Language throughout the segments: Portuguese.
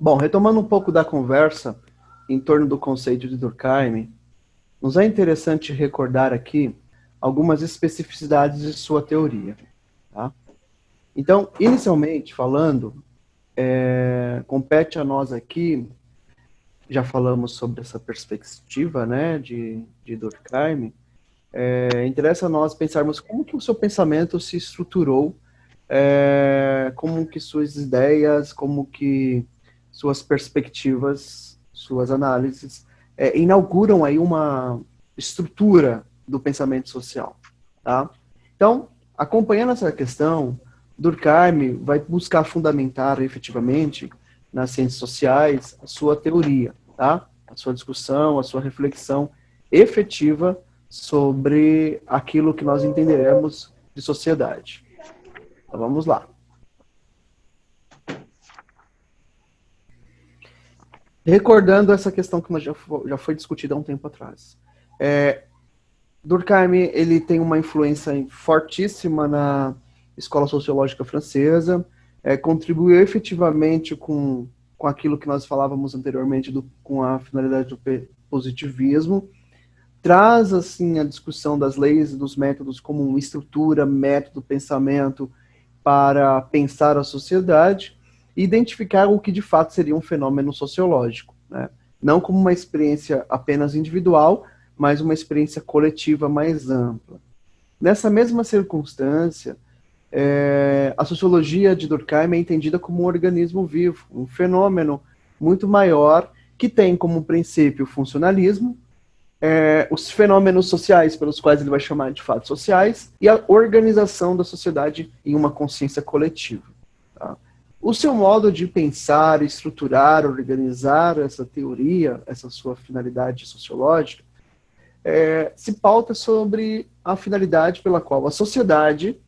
Bom, retomando um pouco da conversa em torno do conceito de Durkheim, nos é interessante recordar aqui algumas especificidades de sua teoria. Tá? Então, inicialmente falando, compete a nós aqui, já falamos sobre essa perspectiva, né, de Durkheim, interessa a nós pensarmos como que o seu pensamento se estruturou, como que suas ideias, como que suas perspectivas, suas análises, inauguram aí uma estrutura do pensamento social, tá? Então, acompanhando essa questão, Durkheim vai buscar fundamentar efetivamente nas ciências sociais a sua teoria, tá? A sua discussão, a sua reflexão efetiva sobre aquilo que nós entenderemos de sociedade. Então vamos lá. Recordando essa questão que já foi discutida há um tempo atrás. Durkheim ele tem uma influência fortíssima na escola sociológica francesa, contribuiu efetivamente com aquilo que nós falávamos anteriormente, com a finalidade do positivismo, traz assim a discussão das leis e dos métodos como uma estrutura, método, pensamento para pensar a sociedade e identificar o que de fato seria um fenômeno sociológico, né? Não como uma experiência apenas individual, mas uma experiência coletiva mais ampla. Nessa mesma circunstância, a sociologia de Durkheim é entendida como um organismo vivo, um fenômeno muito maior que tem como princípio o funcionalismo, os fenômenos sociais, pelos quais ele vai chamar de fatos sociais, e a organização da sociedade em uma consciência coletiva. Tá? O seu modo de pensar, estruturar, organizar essa teoria, essa sua finalidade sociológica, se pauta sobre a finalidade pela qual a sociedade,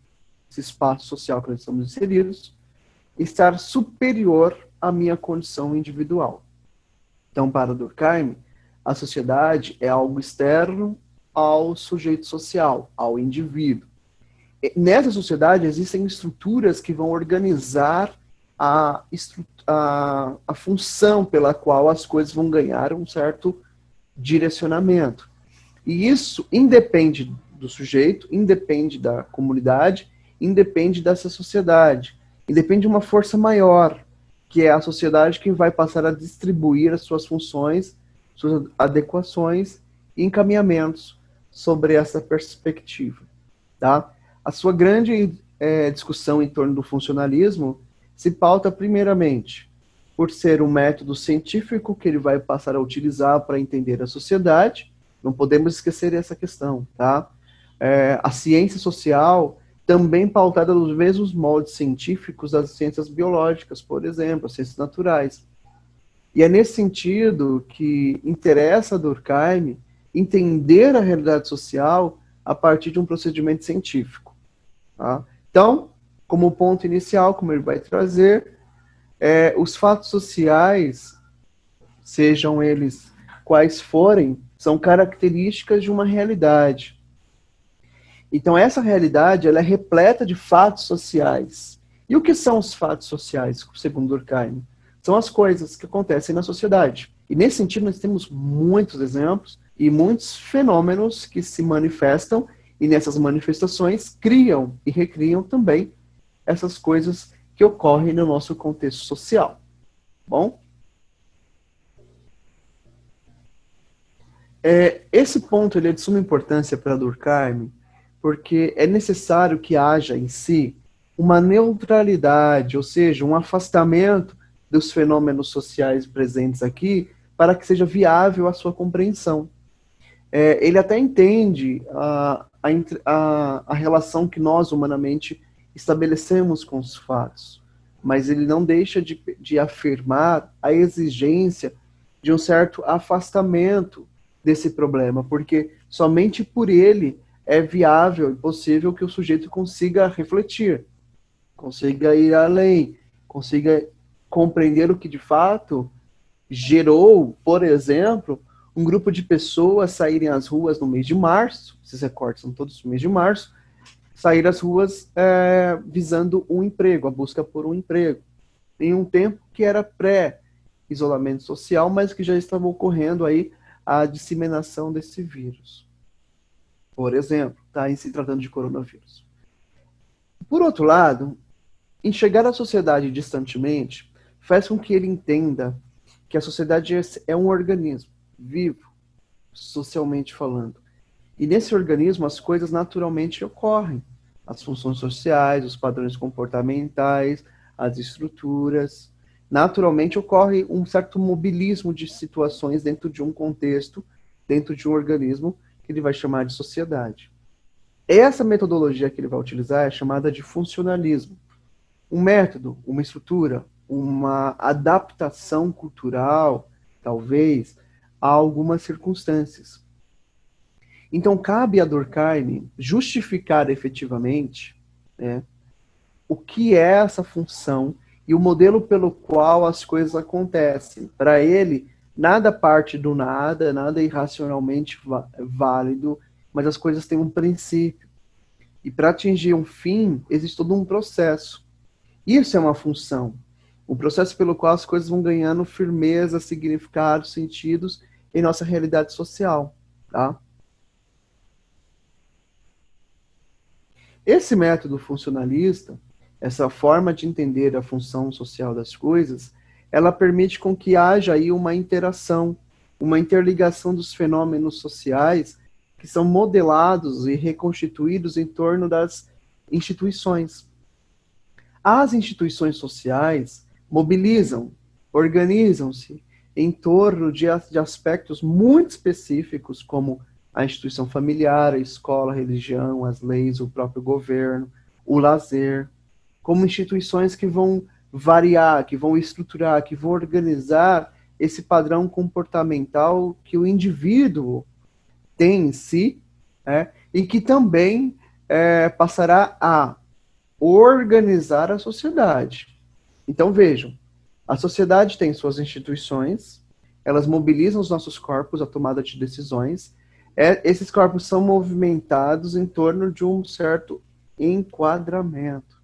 esse espaço social que nós estamos inseridos, estar superior à minha condição individual. Então, para Durkheim, a sociedade é algo externo ao sujeito social, ao indivíduo. Nessa sociedade existem estruturas que vão organizar a função pela qual as coisas vão ganhar um certo direcionamento. E isso independe do sujeito, independe da comunidade, independe dessa sociedade, independe de uma força maior, que é a sociedade que vai passar a distribuir as suas funções, suas adequações e encaminhamentos sobre essa perspectiva. Tá? A sua grande discussão em torno do funcionalismo se pauta primeiramente por ser um método científico que ele vai passar a utilizar para entender a sociedade. Não podemos esquecer essa questão, tá? A ciência social também pautada nos mesmos moldes científicos das ciências biológicas, por exemplo, as ciências naturais. E é nesse sentido que interessa a Durkheim entender a realidade social a partir de um procedimento científico. Tá? Então, como ponto inicial, como ele vai trazer, os fatos sociais, sejam eles quais forem, são características de uma realidade. Então, essa realidade ela é repleta de fatos sociais. E o que são os fatos sociais, segundo Durkheim? São as coisas que acontecem na sociedade. E nesse sentido, nós temos muitos exemplos e muitos fenômenos que se manifestam e nessas manifestações criam e recriam também essas coisas que ocorrem no nosso contexto social. Bom? Esse ponto ele é de suma importância para Durkheim, porque é necessário que haja em si uma neutralidade, ou seja, um afastamento dos fenômenos sociais presentes aqui, para que seja viável a sua compreensão. Ele até entende a relação que nós, humanamente, estabelecemos com os fatos, mas ele não deixa de afirmar a exigência de um certo afastamento desse problema, porque somente por ele é viável e possível que o sujeito consiga refletir, consiga ir além, consiga compreender o que de fato gerou, por exemplo, um grupo de pessoas saírem às ruas no mês de março, esses recortes são todos no mês de março, sair às ruas visando um emprego, a busca por um emprego, em um tempo que era isolamento social, mas que já estava ocorrendo aí a disseminação desse vírus. Por exemplo, tá, em se tratando de coronavírus. Por outro lado, enxergar a sociedade distantemente faz com que ele entenda que a sociedade é um organismo vivo, socialmente falando. E nesse organismo as coisas naturalmente ocorrem. As funções sociais, os padrões comportamentais, as estruturas. Naturalmente ocorre um certo mobilismo de situações dentro de um contexto, dentro de um organismo que ele vai chamar de sociedade. Essa metodologia que ele vai utilizar é chamada de funcionalismo. Um método, uma estrutura, uma adaptação cultural, talvez, a algumas circunstâncias. Então, cabe a Durkheim justificar efetivamente, né, o que é essa função e o modelo pelo qual as coisas acontecem. Para ele, nada parte do nada, nada irracionalmente válido, mas as coisas têm um princípio. E para atingir um fim, existe todo um processo. Isso é uma função. O processo pelo qual as coisas vão ganhando firmeza, significados, sentidos em nossa realidade social. Tá? Esse método funcionalista, essa forma de entender a função social das coisas, ela permite com que haja aí uma interação, uma interligação dos fenômenos sociais que são modelados e reconstituídos em torno das instituições. As instituições sociais mobilizam, organizam-se em torno de aspectos muito específicos, como a instituição familiar, a escola, a religião, as leis, o próprio governo, o lazer, como instituições que vão variar, que vão estruturar, que vão organizar esse padrão comportamental que o indivíduo tem em si, e que também passará a organizar a sociedade. Então vejam, a sociedade tem suas instituições, elas mobilizam os nossos corpos à tomada de decisões, esses corpos são movimentados em torno de um certo enquadramento.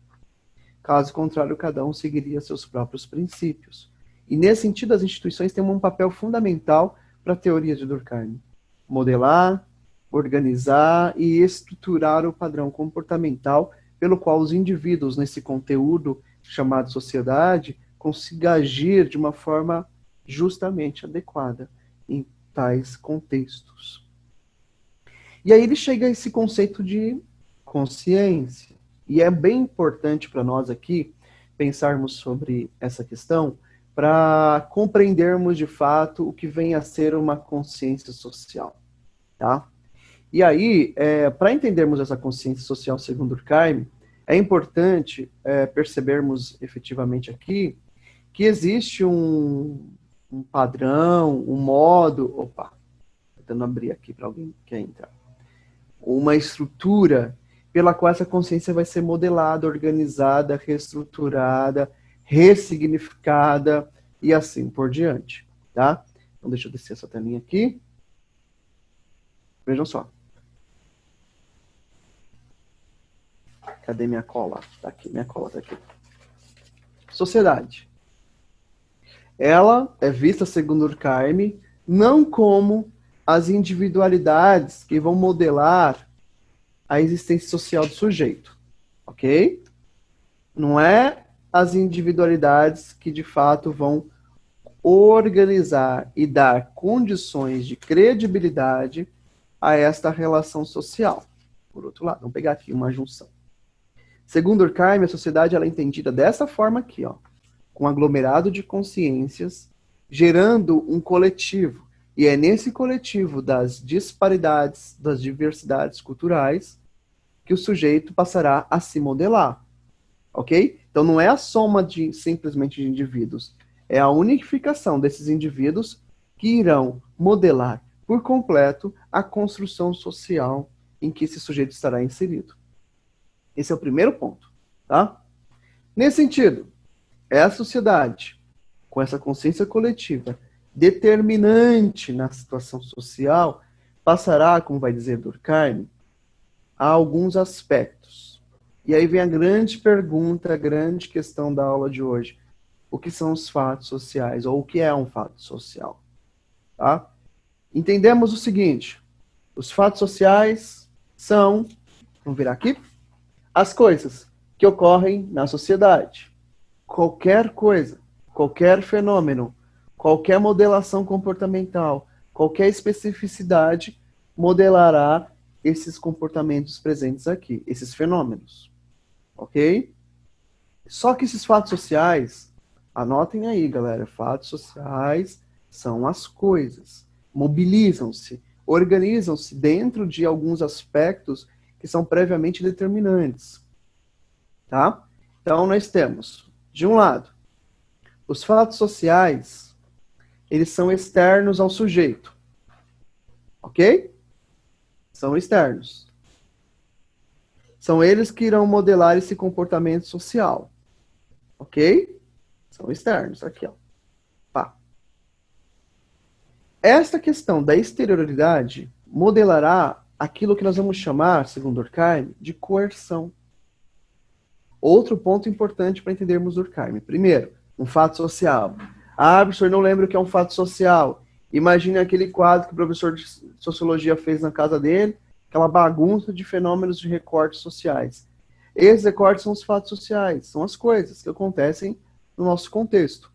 Caso contrário, cada um seguiria seus próprios princípios. E nesse sentido, as instituições têm um papel fundamental para a teoria de Durkheim. Modelar, organizar e estruturar o padrão comportamental pelo qual os indivíduos, nesse conteúdo chamado sociedade, consigam agir de uma forma justamente adequada em tais contextos. E aí ele chega a esse conceito de consciência. E é bem importante para nós aqui pensarmos sobre essa questão para compreendermos de fato o que vem a ser uma consciência social. Tá? E aí, para entendermos essa consciência social segundo Durkheim, é importante percebermos efetivamente aqui que existe um padrão, um modo... Opa, tentando abrir aqui para alguém que quer entrar. Uma estrutura pela qual essa consciência vai ser modelada, organizada, reestruturada, ressignificada e assim por diante. Tá? Então, deixa eu descer essa telinha aqui. Vejam só. Cadê minha cola? Tá aqui, minha cola tá aqui. Sociedade. Ela é vista, segundo Durkheim, não como as individualidades que vão modelar a existência social do sujeito. Ok? Não é as individualidades que, de fato, vão organizar e dar condições de credibilidade a esta relação social. Por outro lado, vamos pegar aqui uma junção. Segundo Durkheim, a sociedade ela é entendida dessa forma aqui, ó, com um aglomerado de consciências, gerando um coletivo. E é nesse coletivo das disparidades, das diversidades culturais, que o sujeito passará a se modelar. Ok? Então não é a soma simplesmente de indivíduos, é a unificação desses indivíduos que irão modelar por completo a construção social em que esse sujeito estará inserido. Esse é o primeiro ponto, tá? Nesse sentido, é a sociedade, com essa consciência coletiva, determinante na situação social, passará, como vai dizer Durkheim, a alguns aspectos. E aí vem a grande pergunta, a grande questão da aula de hoje. o que são os fatos sociais, ou o que é um fato social. Tá? Entendemos o seguinte, os fatos sociais são, vamos virar aqui, as coisas que ocorrem na sociedade. Qualquer coisa, qualquer fenômeno, qualquer modelação comportamental, qualquer especificidade modelará esses comportamentos presentes aqui, esses fenômenos. Ok? Só que esses fatos sociais, anotem aí, galera, fatos sociais são as coisas, mobilizam-se, organizam-se dentro de alguns aspectos que são previamente determinantes. Tá? Então, nós temos, de um lado, os fatos sociais, eles são externos ao sujeito. Ok? São externos. São eles que irão modelar esse comportamento social. Ok? São externos. Aqui, ó. Pá. Esta questão da exterioridade modelará aquilo que nós vamos chamar, segundo Durkheim, de coerção. Outro ponto importante para entendermos Durkheim. Primeiro, um fato social. Ah, professor, não lembro o que é um fato social. Imagine aquele quadro que o professor de sociologia fez na casa dele, aquela bagunça de fenômenos de recortes sociais. Esses recortes são os fatos sociais, são as coisas que acontecem no nosso contexto.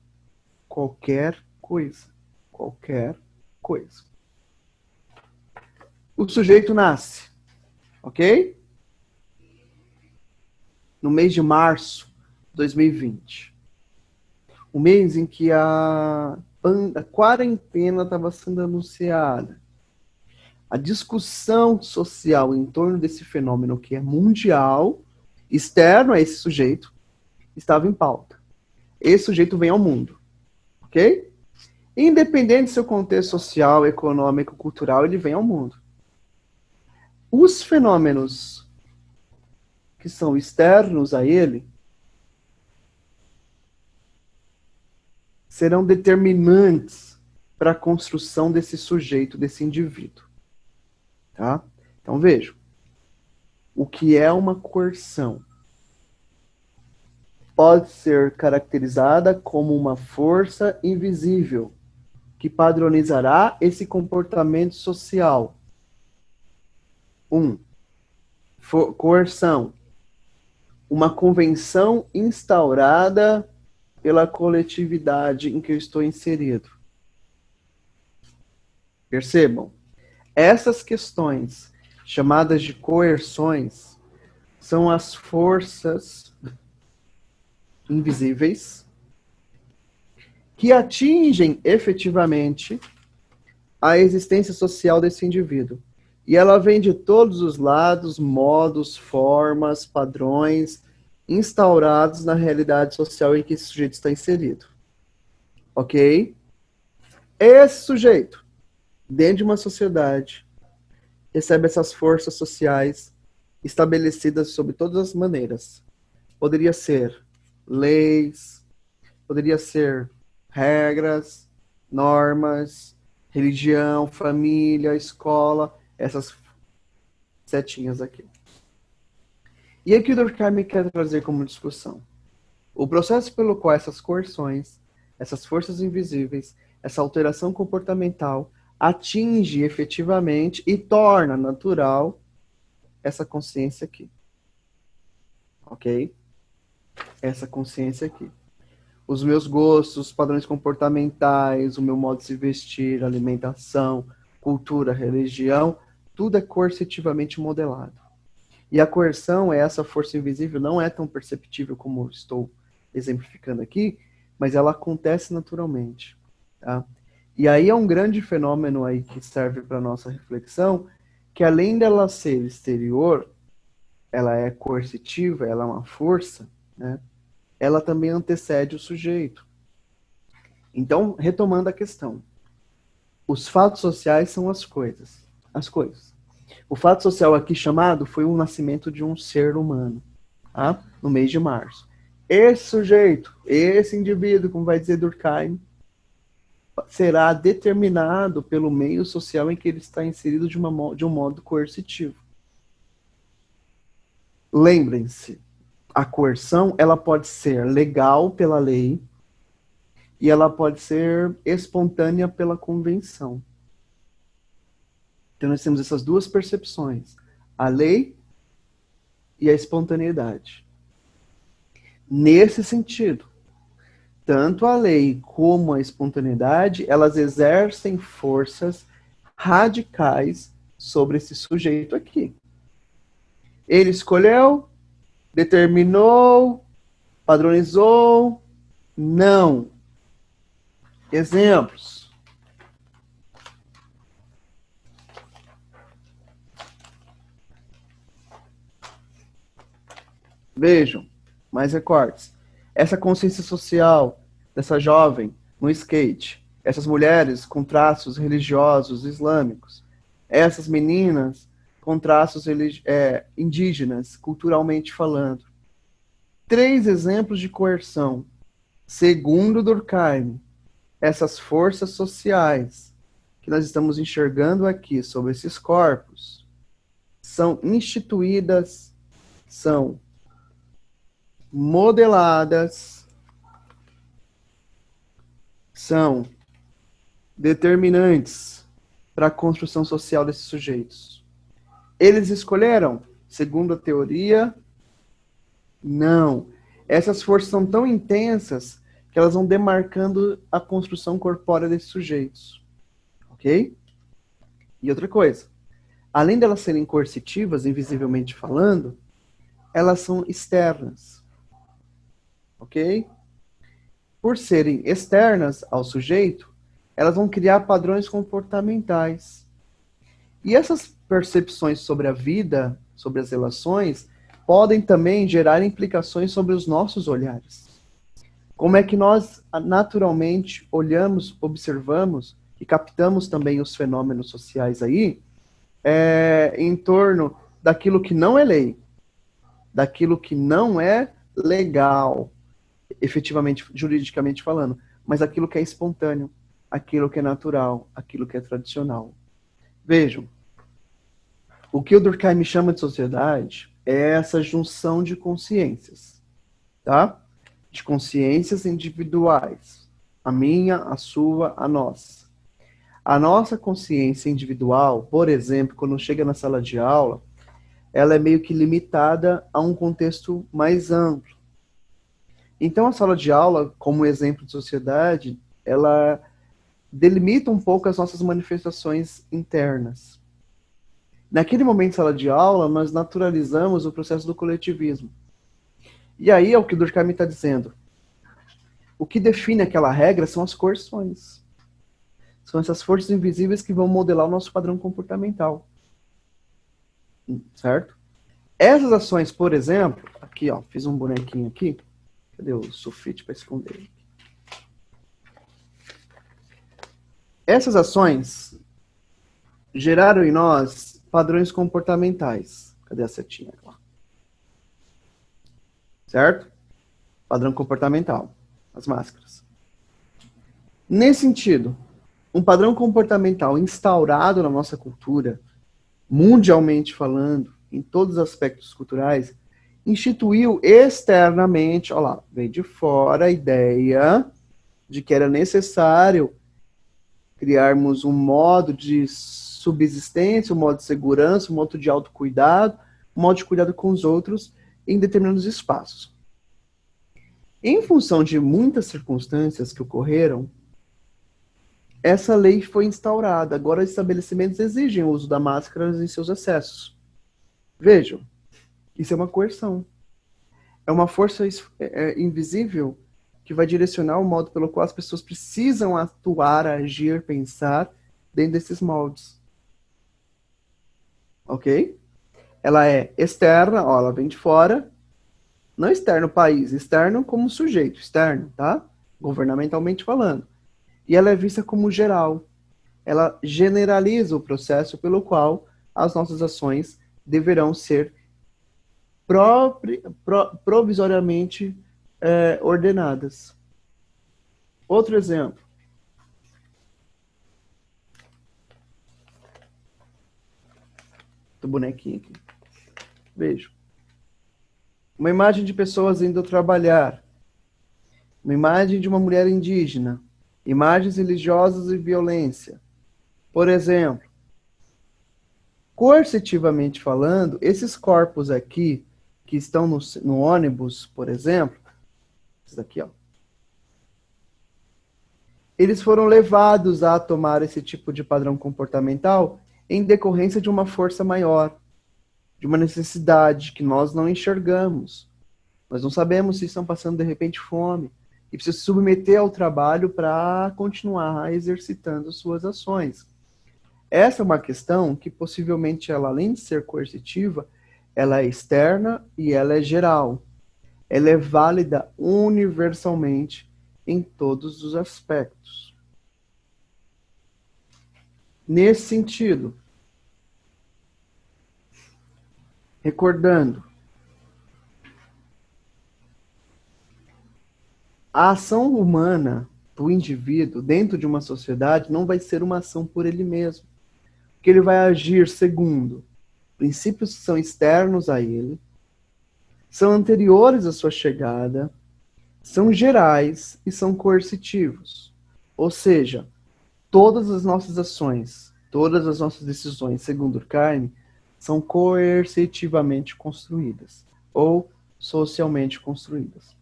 Qualquer coisa. Qualquer coisa. O sujeito nasce, ok? No mês de março de 2020. O mês em que a quarentena estava sendo anunciada. A discussão social em torno desse fenômeno que é mundial, externo a esse sujeito, estava em pauta. Esse sujeito vem ao mundo, ok? Independente do seu contexto social, econômico, cultural, ele vem ao mundo. Os fenômenos que são externos a ele serão determinantes para a construção desse sujeito, desse indivíduo. Tá? Então, vejam. O que é uma coerção? Pode ser caracterizada como uma força invisível que padronizará esse comportamento social. 1. Coerção. Uma convenção instaurada pela coletividade em que eu estou inserido. Percebam, essas questões chamadas de coerções são as forças invisíveis que atingem efetivamente a existência social desse indivíduo. E ela vem de todos os lados, modos, formas, padrões instaurados na realidade social em que esse sujeito está inserido. Ok? Esse sujeito, dentro de uma sociedade, recebe essas forças sociais estabelecidas sob todas as maneiras. Poderia ser leis, poderia ser regras, normas, religião, família, escola, essas setinhas aqui. E aqui o Durkheim quer trazer como discussão o processo pelo qual essas coerções, essas forças invisíveis, essa alteração comportamental atinge efetivamente e torna natural essa consciência aqui. Ok? Essa consciência aqui. Os meus gostos, os padrões comportamentais, o meu modo de se vestir, alimentação, cultura, religião, tudo é coercitivamente modelado. E a coerção é essa força invisível, não é tão perceptível como estou exemplificando aqui, mas ela acontece naturalmente. Tá? E aí é um grande fenômeno aí que serve para nossa reflexão, que além dela ser exterior, ela é coercitiva, ela é uma força, né? Ela também antecede o sujeito. Então, retomando a questão, os fatos sociais são as coisas. As coisas. O fato social aqui chamado foi o nascimento de um ser humano, tá? No mês de março. Esse sujeito, esse indivíduo, como vai dizer Durkheim, será determinado pelo meio social em que ele está inserido de um modo coercitivo. Lembrem-se, a coerção ela pode ser legal pela lei, e ela pode ser espontânea pela convenção. Então, nós temos essas duas percepções, a lei e a espontaneidade. Nesse sentido, tanto a lei como a espontaneidade, elas exercem forças radicais sobre esse sujeito aqui. Ele escolheu, determinou, padronizou, não. Exemplos. Vejam, mais recortes. Essa consciência social dessa jovem no skate, essas mulheres com traços religiosos islâmicos, essas meninas com traços indígenas, culturalmente falando. 3 exemplos de coerção. Segundo Durkheim, essas forças sociais que nós estamos enxergando aqui sobre esses corpos são instituídas, são modeladas, são determinantes para a construção social desses sujeitos. Eles escolheram? Segundo a teoria, não. Essas forças são tão intensas que elas vão demarcando a construção corpórea desses sujeitos. Ok? E outra coisa, além delas serem coercitivas, invisivelmente falando, elas são externas. Ok? Por serem externas ao sujeito, elas vão criar padrões comportamentais. E essas percepções sobre a vida, sobre as relações, podem também gerar implicações sobre os nossos olhares. Como é que nós naturalmente olhamos, observamos e captamos também os fenômenos sociais aí, em torno daquilo que não é lei, daquilo que não é legal, efetivamente, juridicamente falando, mas aquilo que é espontâneo, aquilo que é natural, aquilo que é tradicional. Vejam, o que o Durkheim chama de sociedade é essa junção de consciências, tá? De consciências individuais. A minha, a sua, a nossa. A nossa consciência individual, por exemplo, quando chega na sala de aula, ela é meio que limitada a um contexto mais amplo. Então, a sala de aula, como exemplo de sociedade, ela delimita um pouco as nossas manifestações internas. Naquele momento de sala de aula, nós naturalizamos o processo do coletivismo. E aí é o que Durkheim está dizendo. O que define aquela regra são as coerções. São essas forças invisíveis que vão modelar o nosso padrão comportamental. Certo? Essas ações, por exemplo, aqui ó, fiz um bonequinho aqui. Cadê o sulfite para esconder ele? Essas ações geraram em nós padrões comportamentais. Cadê a setinha lá? Certo? Padrão comportamental. As máscaras. Nesse sentido, um padrão comportamental instaurado na nossa cultura, mundialmente falando, em todos os aspectos culturais, instituiu externamente, olha lá, veio de fora a ideia de que era necessário criarmos um modo de subsistência, um modo de segurança, um modo de autocuidado, um modo de cuidado com os outros em determinados espaços. Em função de muitas circunstâncias que ocorreram, essa lei foi instaurada. Agora, estabelecimentos exigem o uso da máscara em seus excessos. Vejam, isso é uma coerção. É uma força invisível que vai direcionar o modo pelo qual as pessoas precisam atuar, agir, pensar dentro desses moldes. Ok? Ela é externa, ó, ela vem de fora. Não externo país, externo como sujeito, externo, tá? Governamentalmente falando. E ela é vista como geral. Ela generaliza o processo pelo qual as nossas ações deverão ser provisoriamente ordenadas. Outro exemplo. Do bonequinho aqui. Veja. Uma imagem de pessoas indo trabalhar. uma imagem de uma mulher indígena, imagens religiosas e violência. Por exemplo, coercitivamente falando, esses corpos aqui, que estão no ônibus, por exemplo, isso daqui, ó, eles foram levados a tomar esse tipo de padrão comportamental em decorrência de uma força maior, de uma necessidade que nós não enxergamos. Nós não sabemos se estão passando, de repente, fome. E precisam se submeter ao trabalho para continuar exercitando suas ações. Essa é uma questão que, possivelmente, ela, além de ser coercitiva, ela é externa e ela é geral. Ela é válida universalmente em todos os aspectos. Nesse sentido, recordando, a ação humana do indivíduo dentro de uma sociedade não vai ser uma ação por ele mesmo, porque ele vai agir segundo princípios que são externos a ele, são anteriores à sua chegada, são gerais e são coercitivos. Ou seja, todas as nossas ações, todas as nossas decisões, segundo Durkheim, são coercitivamente construídas ou socialmente construídas.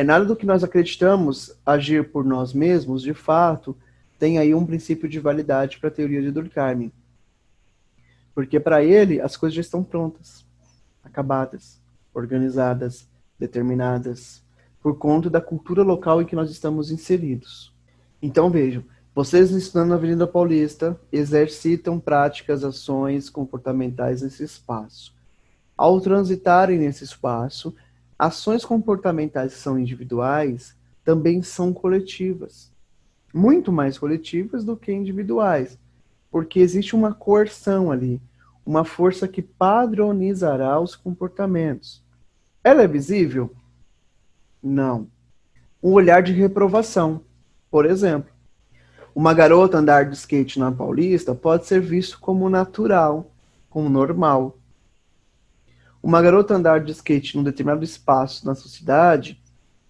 Nada do que nós acreditamos agir por nós mesmos, de fato, tem aí um princípio de validade para a teoria de Durkheim. Porque para ele, as coisas já estão prontas, acabadas, organizadas, determinadas, por conta da cultura local em que nós estamos inseridos. Então, vejam, vocês estudando na Avenida Paulista, exercitam práticas, ações comportamentais nesse espaço. Ao transitarem nesse espaço, ações comportamentais que são individuais também são coletivas. Muito mais coletivas do que individuais. Porque existe uma coerção ali, uma força que padronizará os comportamentos. Ela é visível? Não. Um olhar de reprovação. Por exemplo, uma garota andar de skate na Paulista pode ser visto como natural, como normal. Uma garota andar de skate num determinado espaço na sociedade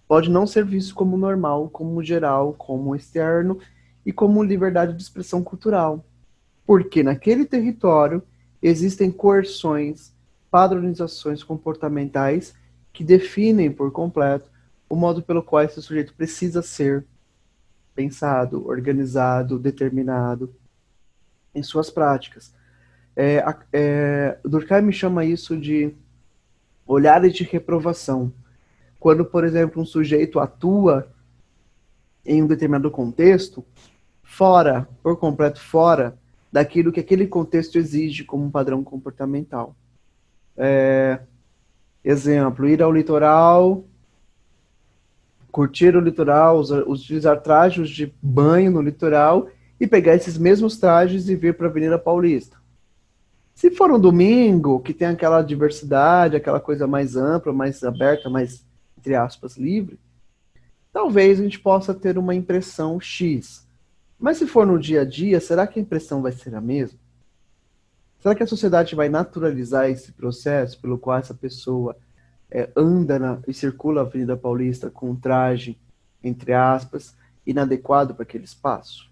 pode não ser visto como normal, como geral, como externo e como liberdade de expressão cultural. Porque naquele território existem coerções, padronizações comportamentais que definem por completo o modo pelo qual esse sujeito precisa ser pensado, organizado, determinado em suas práticas. Durkheim chama isso de olhares de reprovação. Quando, por exemplo, um sujeito atua em um determinado contexto, fora, por completo fora, daquilo que aquele contexto exige como um padrão comportamental. Exemplo, ir ao litoral, curtir o litoral, utilizar trajes de banho no litoral e pegar esses mesmos trajes e vir para a Avenida Paulista. Se for um domingo, que tem aquela diversidade, aquela coisa mais ampla, mais aberta, mais, entre aspas, livre, talvez a gente possa ter uma impressão X. Mas se for no dia a dia, será que a impressão vai ser a mesma? Será que a sociedade vai naturalizar esse processo pelo qual essa pessoa anda e circula a Avenida Paulista com um traje, entre aspas, inadequado para aquele espaço?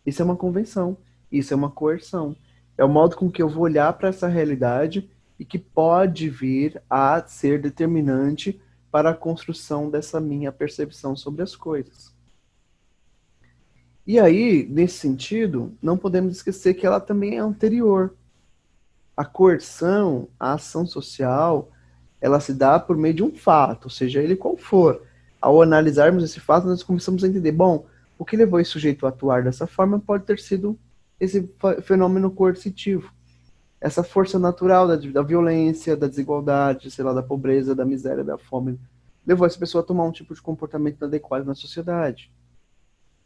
Isso é uma convenção, isso é uma coerção. É o modo com que eu vou olhar para essa realidade e que pode vir a ser determinante para a construção dessa minha percepção sobre as coisas. E aí, nesse sentido, não podemos esquecer que ela também é anterior. A coerção, a ação social, ela se dá por meio de um fato, seja ele qual for. Ao analisarmos esse fato, nós começamos a entender, bom, o que levou esse sujeito a atuar dessa forma pode ter sido esse fenômeno coercitivo. Essa força natural da violência, da desigualdade, sei lá, da pobreza, da miséria, da fome, levou essa pessoa a tomar um tipo de comportamento inadequado na sociedade.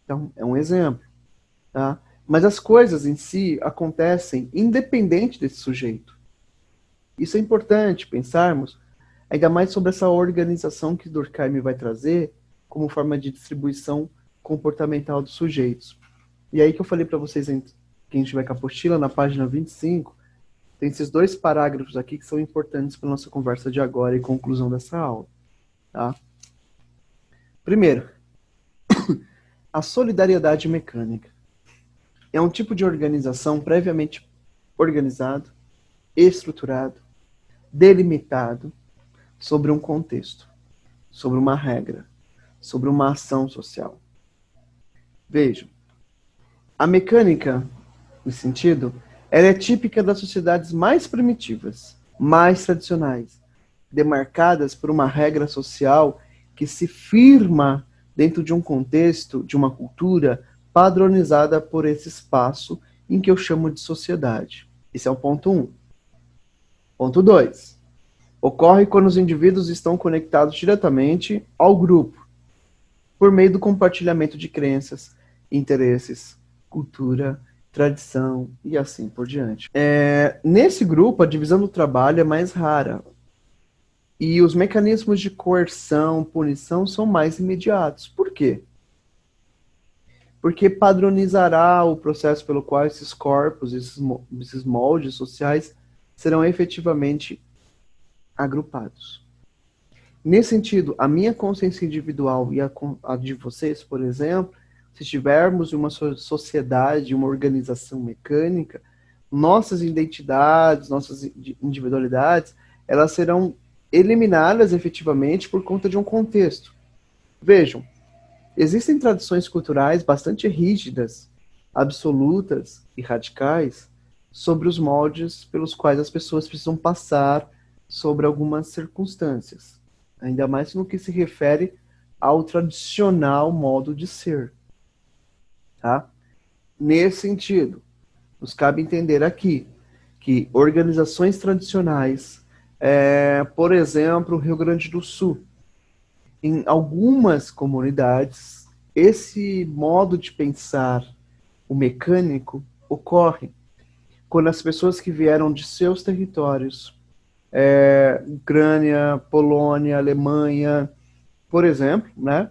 Então, é um exemplo. Tá? Mas as coisas em si acontecem independente desse sujeito. Isso é importante pensarmos, ainda mais sobre essa organização que Durkheim vai trazer como forma de distribuição comportamental dos sujeitos. E aí que eu falei para vocês, quem tiver com a apostila, na página 25, tem esses dois parágrafos aqui que são importantes para a nossa conversa de agora e conclusão dessa aula. Tá? Primeiro, a solidariedade mecânica. É um tipo de organização previamente organizado, estruturado, delimitado sobre um contexto, sobre uma regra, sobre uma ação social. Vejam, a mecânica, nesse sentido, ela é típica das sociedades mais primitivas, mais tradicionais, demarcadas por uma regra social que se firma dentro de um contexto, de uma cultura padronizada por esse espaço em que eu chamo de sociedade. Esse é o ponto 1. Ponto 2. Ocorre quando os indivíduos estão conectados diretamente ao grupo, por meio do compartilhamento de crenças, interesses, cultura, tradição e assim por diante. Nesse grupo, a divisão do trabalho é mais rara e os mecanismos de coerção, punição são mais imediatos. Por quê? Porque padronizará o processo pelo qual esses corpos, esses moldes sociais serão efetivamente agrupados. Nesse sentido, a minha consciência individual e a de vocês, por exemplo, se estivermos em uma sociedade, uma organização mecânica, nossas identidades, nossas individualidades, elas serão eliminadas efetivamente por conta de um contexto. Vejam, existem tradições culturais bastante rígidas, absolutas e radicais sobre os moldes pelos quais as pessoas precisam passar sobre algumas circunstâncias, ainda mais no que se refere ao tradicional modo de ser, tá? Nesse sentido, nos cabe entender aqui que organizações tradicionais, por exemplo, o Rio Grande do Sul, em algumas comunidades, esse modo de pensar, o mecânico, ocorre quando as pessoas que vieram de seus territórios, Ucrânia, Polônia, Alemanha, por exemplo, né,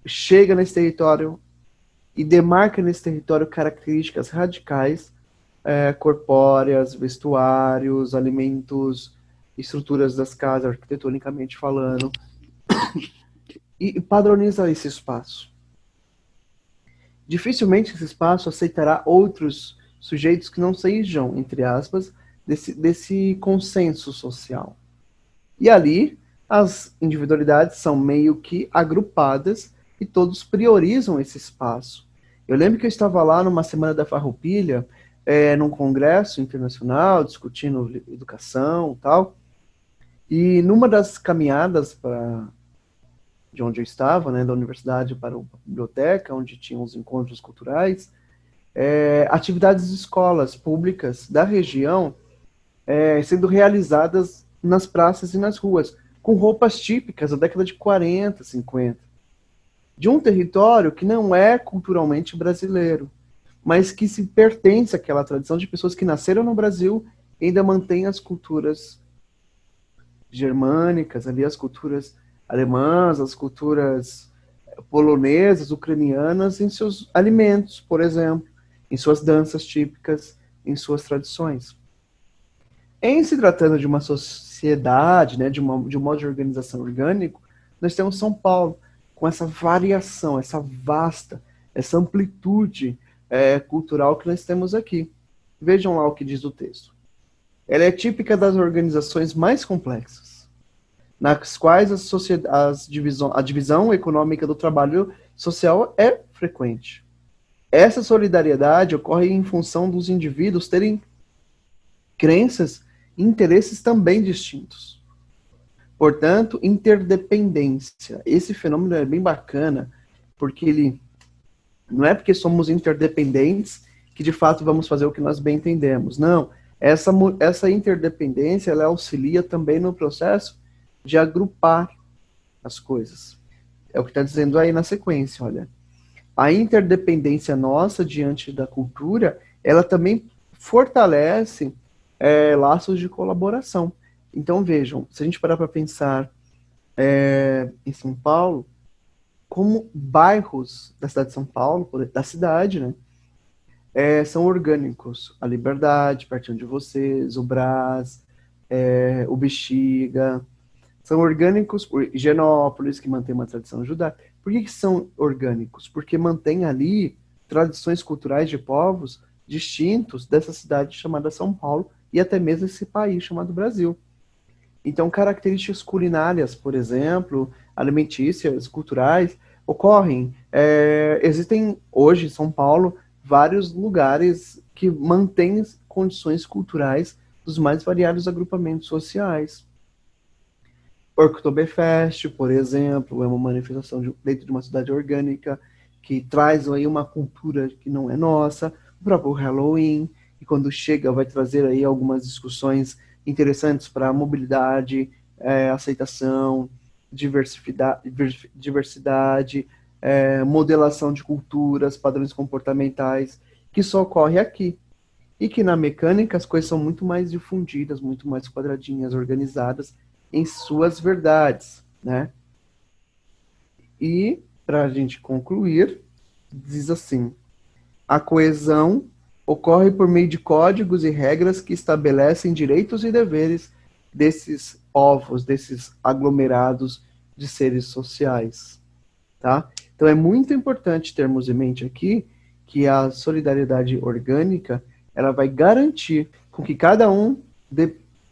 chega nesse território e demarca nesse território características radicais, corpóreas, vestuários, alimentos, estruturas das casas, arquitetonicamente falando, e padroniza esse espaço. Dificilmente esse espaço aceitará outros sujeitos que não sejam, entre aspas, desse consenso social. E ali, as individualidades são meio que agrupadas e todos priorizam esse espaço. Eu lembro que eu estava lá numa Semana da Farroupilha, num congresso internacional, discutindo educação e tal, e numa das caminhadas de onde eu estava, né, da universidade para a biblioteca, onde tinham os encontros culturais, atividades de escolas públicas da região sendo realizadas nas praças e nas ruas, com roupas típicas da década de 40, 50, de um território que não é culturalmente brasileiro, mas que se pertence àquela tradição de pessoas que nasceram no Brasil e ainda mantêm as culturas germânicas, ali as culturas alemãs, as culturas polonesas, ucranianas, em seus alimentos, por exemplo, em suas danças típicas, em suas tradições. Em se tratando de uma sociedade, né, de um modo de organização orgânico, nós temos São Paulo, com essa variação, essa amplitude cultural que nós temos aqui. Vejam lá o que diz o texto. Ela é típica das organizações mais complexas, nas quais a divisão econômica do trabalho social é frequente. Essa solidariedade ocorre em função dos indivíduos terem crenças e interesses também distintos. Portanto, interdependência. Esse fenômeno é bem bacana, porque ele não é porque somos interdependentes que de fato vamos fazer o que nós bem entendemos. Não. Essa interdependência ela auxilia também no processo de agrupar as coisas. É o que está dizendo aí na sequência, olha. A interdependência nossa diante da cultura, ela também fortalece laços de colaboração. Então, vejam, se a gente parar para pensar em São Paulo, como bairros da cidade de São Paulo, da cidade, né, são orgânicos. A Liberdade, pertinho de vocês, o Brás, o Bexiga, São orgânicos, por Higienópolis, que mantém uma tradição judaica. Por que são orgânicos? Porque mantém ali tradições culturais de povos distintos dessa cidade chamada São Paulo e até mesmo esse país chamado Brasil. Então, características culinárias, por exemplo, alimentícias, culturais, ocorrem. Existem hoje em São Paulo vários lugares que mantêm condições culturais dos mais variados agrupamentos sociais. Oktoberfest, por exemplo, é uma manifestação dentro de uma cidade orgânica que traz aí uma cultura que não é nossa. O próprio Halloween, que quando chega vai trazer aí algumas discussões interessantes para a mobilidade, aceitação, diversidade, modelação de culturas, padrões comportamentais, que só ocorre aqui. E que na mecânica as coisas são muito mais difundidas, muito mais quadradinhas, organizadas, em suas verdades, né? E, para a gente concluir, diz assim: a coesão ocorre por meio de códigos e regras que estabelecem direitos e deveres desses povos, desses aglomerados de seres sociais, tá? Então é muito importante termos em mente aqui que a solidariedade orgânica, ela vai garantir com que cada um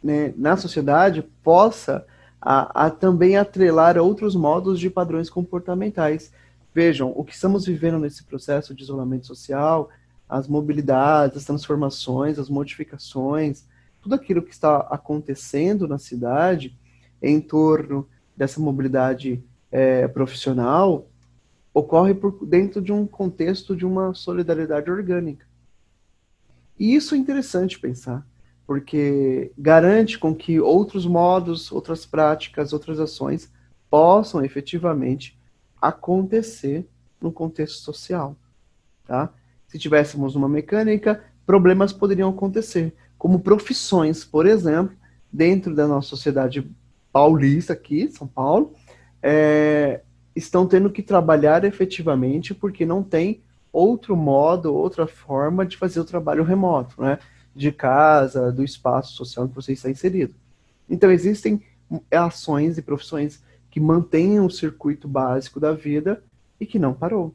né, na sociedade possa a também atrelar outros modos de padrões comportamentais. Vejam, o que estamos vivendo nesse processo de isolamento social, as mobilidades, as transformações, as modificações, tudo aquilo que está acontecendo na cidade em torno dessa mobilidade profissional, ocorre por dentro de um contexto de uma solidariedade orgânica. E isso é interessante pensar, porque garante com que outros modos, outras práticas, outras ações possam efetivamente acontecer no contexto social, tá? Se tivéssemos uma mecânica, problemas poderiam acontecer, como profissões, por exemplo, dentro da nossa sociedade paulista aqui, São Paulo, estão tendo que trabalhar efetivamente porque não tem outro modo, outra forma de fazer o trabalho remoto, né? De casa, do espaço social em que você está inserido. Então, existem ações e profissões que mantêm o circuito básico da vida e que não parou.